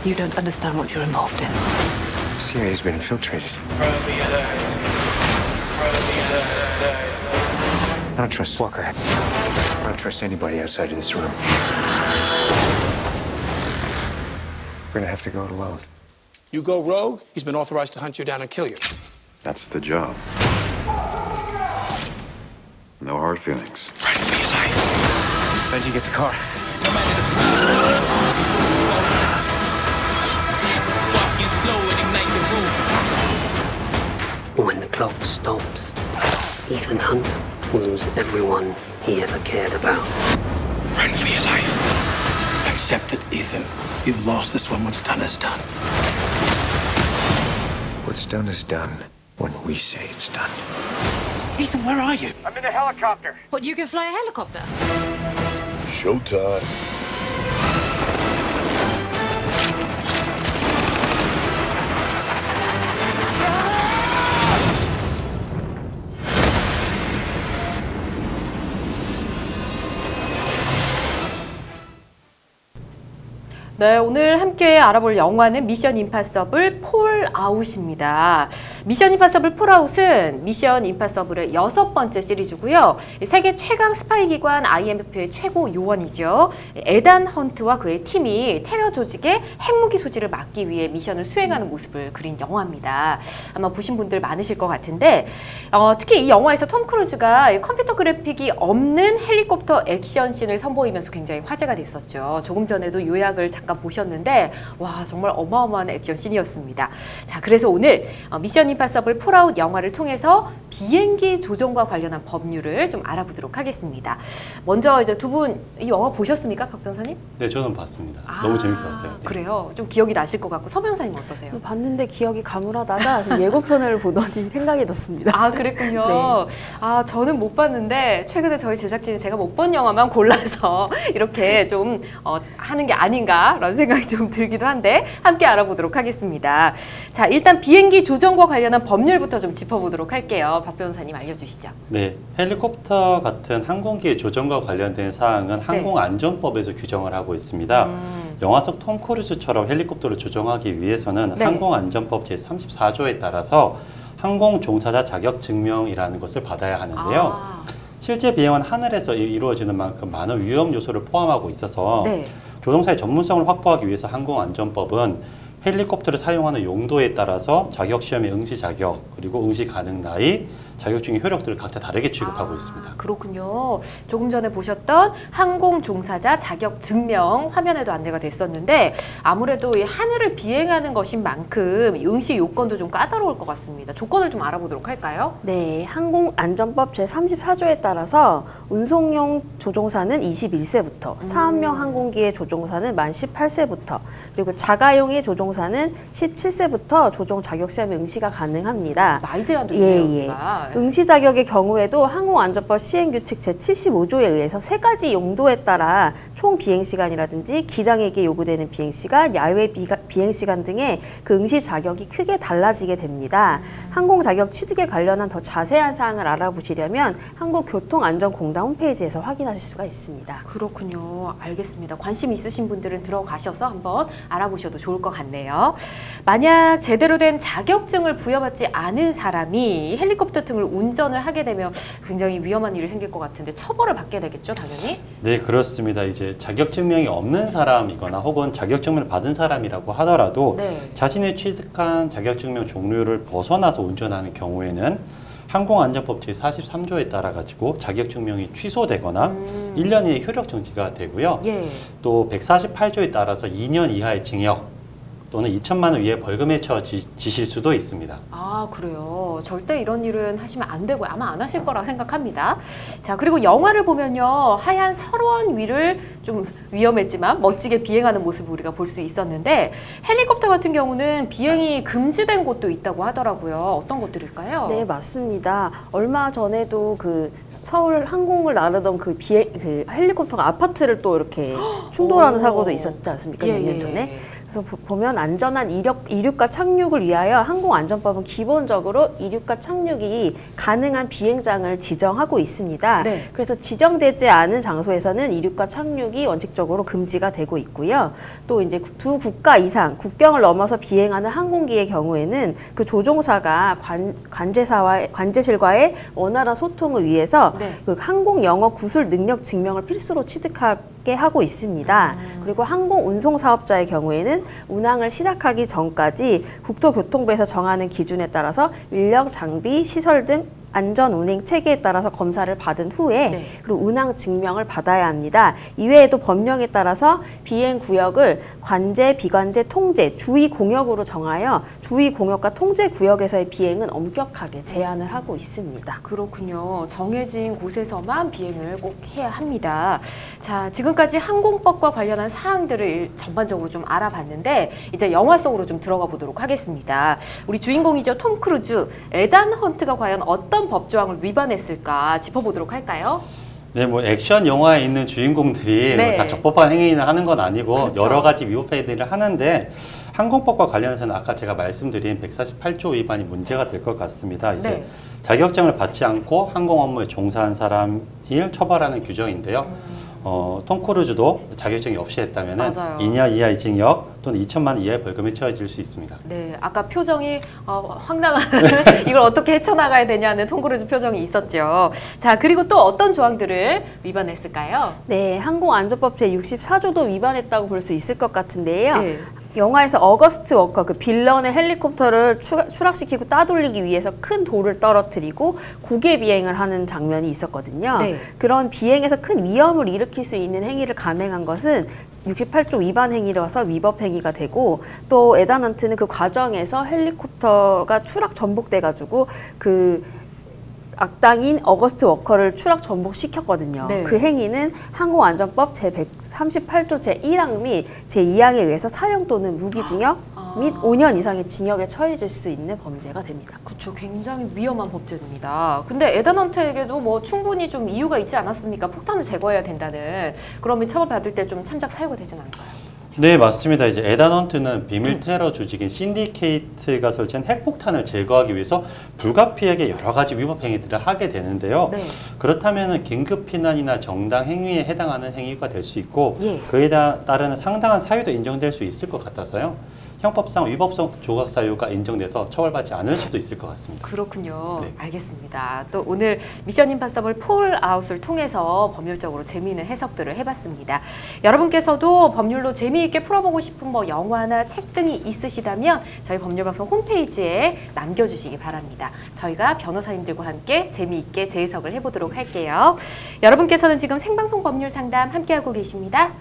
You don't understand what you're involved in. CIA has been infiltrated. I don't trust Walker. I don't trust anybody outside of this room. We're gonna have to go it alone. You go rogue, he's been authorized to hunt you down and kill you. That's the job. No hard feelings. Run for your life. How'd you get the car? When the clock stops, Ethan Hunt will lose everyone he ever cared about. Run for your life. Accept it, Ethan. You've lost this one. What's done is done. What's done is done when we say it's done. Ethan, where are you? I'm in the helicopter. What, you can fly a helicopter? Showtime. 네, 오늘 함께 알아볼 영화는 미션 임파서블 폴아웃입니다. 미션 임파서블 폴아웃은 미션 임파서블의 6번째 시리즈고요. 세계 최강 스파이 기관 IMF의 최고 요원이죠. 에단 헌트와 그의 팀이 테러 조직의 핵무기 소지를 막기 위해 미션을 수행하는 모습을 그린 영화입니다. 아마 보신 분들 많으실 것 같은데 특히 이 영화에서 톰 크루즈가 컴퓨터 그래픽이 없는 헬리콥터 액션씬을 선보이면서 굉장히 화제가 됐었죠. 조금 전에도 요약을 잠깐 보셨는데 와 정말 어마어마한 액션씬이었습니다. 자, 그래서 오늘 미션 임파서블 폴아웃 영화를 통해서 비행기 조종과 관련한 법률을 좀 알아보도록 하겠습니다. 먼저 이제 두 분 이 영화 보셨습니까, 박 변호사님? 네, 저는 봤습니다. 너무 재밌게 봤어요. 네. 그래요? 좀 기억이 나실 것 같고 서 변호사님 어떠세요? 봤는데 기억이 가물하다가 예고편을 보더니 생각이 났습니다. 아, 그랬군요. 네. 아, 저는 못 봤는데 최근에 저희 제작진이 제가 못 본 영화만 골라서 이렇게 좀 하는 게 아닌가라는 생각이 좀 들기도 한데 함께 알아보도록 하겠습니다. 자, 일단 비행기 조정과 관련한 법률부터 좀 짚어보도록 할게요. 박 변호사님 알려주시죠. 네, 헬리콥터 같은 항공기의 조정과 관련된 사항은 항공안전법에서 규정을 하고 있습니다. 영화 속 톰 크루즈처럼 헬리콥터를 조정하기 위해서는 네. 항공안전법 제34조에 따라서 항공 종사자 자격 증명이라는 것을 받아야 하는데요. 실제 비행은 하늘에서 이루어지는 만큼 많은 위험 요소를 포함하고 있어서 네. 조종사의 전문성을 확보하기 위해서 항공안전법은 헬리콥터를 사용하는 용도에 따라서 자격시험의 응시 자격, 그리고 응시 가능 나이, 자격증의 효력들을 각자 다르게 취급하고 있습니다. 그렇군요. 조금 전에 보셨던 항공 종사자 자격 증명 화면에도 안내가 됐었는데 아무래도 이 하늘을 비행하는 것인 만큼 응시 요건도 좀 까다로울 것 같습니다. 조건을 좀 알아보도록 할까요? 네, 항공안전법 제34조에 따라서 운송용 조종사는 21세부터, 사업용 항공기의 조종사는 만 18세부터, 그리고 자가용의 조종사는 17세부터 조종 자격시험에 응시가 가능합니다. 나이 제한도 있네요. 예. 응시 자격의 경우에도 항공안전법 시행규칙 제75조에 의해서 3가지 용도에 따라 총 비행시간이라든지 기장에게 요구되는 비행시간, 야외 비행시간 등의 그 응시 자격이 크게 달라지게 됩니다. 항공 자격 취득에 관련한 더 자세한 사항을 알아보시려면 한국교통안전공단 홈페이지에서 확인하실 수가 있습니다. 그렇군요. 알겠습니다. 관심 있으신 분들은 들어가셔서 한번 알아보셔도 좋을 것 같네요. 만약 제대로 된 자격증을 부여받지 않은 사람이 헬리콥터 등을 운전을 하게 되면 굉장히 위험한 일이 생길 것 같은데 처벌을 받게 되겠죠, 당연히? 네, 그렇습니다. 이제 자격증명이 없는 사람이거나 혹은 자격증명을 받은 사람이라고 하더라도 네. 자신이 취득한 자격증명 종류를 벗어나서 운전하는 경우에는 항공안전법 제43조에 따라 가지고 자격증명이 취소되거나 1년 이내 효력 정지가 되고요. 예. 또 148조에 따라서 2년 이하의 징역 또는 2천만 원 이하의 벌금에 처해지실 수도 있습니다. 아, 그래요. 절대 이런 일은 하시면 안 되고요. 아마 안 하실 거라고 생각합니다. 자, 그리고 영화를 보면요. 하얀 설원 위를 좀 위험했지만 멋지게 비행하는 모습을 우리가 볼 수 있었는데 헬리콥터 같은 경우는 비행이 금지된 곳도 있다고 하더라고요. 어떤 곳들일까요? 네, 맞습니다. 얼마 전에도 그 서울 항공을 나르던 그 헬리콥터가 아파트를 또 이렇게 충돌하는 사고도 있었지 않습니까? 몇 년 전에. 그래서 보면 안전한 이륙과 착륙을 위하여 항공안전법은 기본적으로 이륙과 착륙이 가능한 비행장을 지정하고 있습니다. 네. 그래서 지정되지 않은 장소에서는 이륙과 착륙이 원칙적으로 금지가 되고 있고요. 또 이제 두 국가 이상 국경을 넘어서 비행하는 항공기의 경우에는 그 조종사가 관제실과의 원활한 소통을 위해서 네. 그 항공 영어 구술 능력 증명을 필수로 취득하게 하고 있습니다. 그리고 항공 운송 사업자의 경우에는 운항을 시작하기 전까지 국토교통부에서 정하는 기준에 따라서 인력, 장비, 시설 등 안전 운행 체계에 따라서 검사를 받은 후에 네. 그리고 운항 증명을 받아야 합니다. 이외에도 법령에 따라서 비행 구역을 관제, 비관제, 통제, 주의 공역으로 정하여 주의 공역과 통제 구역에서의 비행은 엄격하게 제한을 하고 있습니다. 그렇군요. 정해진 곳에서만 비행을 꼭 해야 합니다. 자, 지금까지 항공법과 관련한 사항들을 전반적으로 좀 알아봤는데 이제 영화 속으로 좀 들어가 보도록 하겠습니다. 우리 주인공이죠. 톰 크루즈, 에단 헌트가 과연 어떤 법조항을 위반했을까 짚어보도록 할까요? 네, 뭐 액션 영화에 있는 주인공들이 네. 뭐다 적법한 행위를 하는 건 아니고 그렇죠. 여러 가지 위법 행위를 하는데 항공법과 관련해서는 아까 제가 말씀드린 148조 위반이 문제가 될 것 같습니다. 이제 네. 자격증을 받지 않고 항공 업무에 종사한 사람을 처벌하는 규정인데요. 톰 크루즈도 자격증이 없이 했다면 맞아요. 2년 이하의 징역 또는 2천만 원 이하의 벌금이 처해질 수 있습니다. 네, 아까 표정이 황당한 이걸 어떻게 헤쳐나가야 되냐는 톰 크루즈 표정이 있었죠. 자, 그리고 또 어떤 조항들을 위반했을까요? 네, 항공안전법 제64조도 위반했다고 볼 수 있을 것 같은데요. 네. 영화에서 어거스트 워커, 그 빌런의 헬리콥터를 추락시키고 따돌리기 위해서 큰 돌을 떨어뜨리고 고개 비행을 하는 장면이 있었거든요. 네. 그런 비행에서 큰 위험을 일으킬 수 있는 행위를 감행한 것은 68조 위반 행위라서 위법 행위가 되고 또 에단 헌트는 그 과정에서 헬리콥터가 추락 전복돼가지고 그 악당인 어거스트 워커를 추락 전복시켰거든요. 네. 그 행위는 항공안전법 제138조 제1항 및 제2항에 의해서 사형 또는 무기징역 및 5년 이상의 징역에 처해질 수 있는 범죄가 됩니다. 그렇죠. 굉장히 위험한 법제도입니다. 근데 에단 헌트에게도 뭐 충분히 좀 이유가 있지 않았습니까? 폭탄을 제거해야 된다는. 그러면 처벌받을 때 좀 참작 사유가 되진 않을까요? 네, 맞습니다. 이제 에단 헌트는 비밀 테러 조직인 신디케이트가 설치한 핵폭탄을 제거하기 위해서 불가피하게 여러 가지 위법 행위들을 하게 되는데요. 네. 그렇다면 긴급 피난이나 정당 행위에 해당하는 행위가 될 수 있고 예. 그에 따르는 상당한 사유도 인정될 수 있을 것 같아서요. 형법상 위법성 조각 사유가 인정돼서 처벌받지 않을 수도 있을 것 같습니다. 그렇군요. 네. 알겠습니다. 또 오늘 미션 임파서블 폴 아웃을 통해서 법률적으로 재미있는 해석들을 해봤습니다. 여러분께서도 법률로 재미있게 풀어보고 싶은 뭐 영화나 책 등이 있으시다면 저희 법률방송 홈페이지에 남겨주시기 바랍니다. 저희가 변호사님들과 함께 재미있게 재해석을 해보도록 할게요. 여러분께서는 지금 생방송 법률 상담 함께하고 계십니다.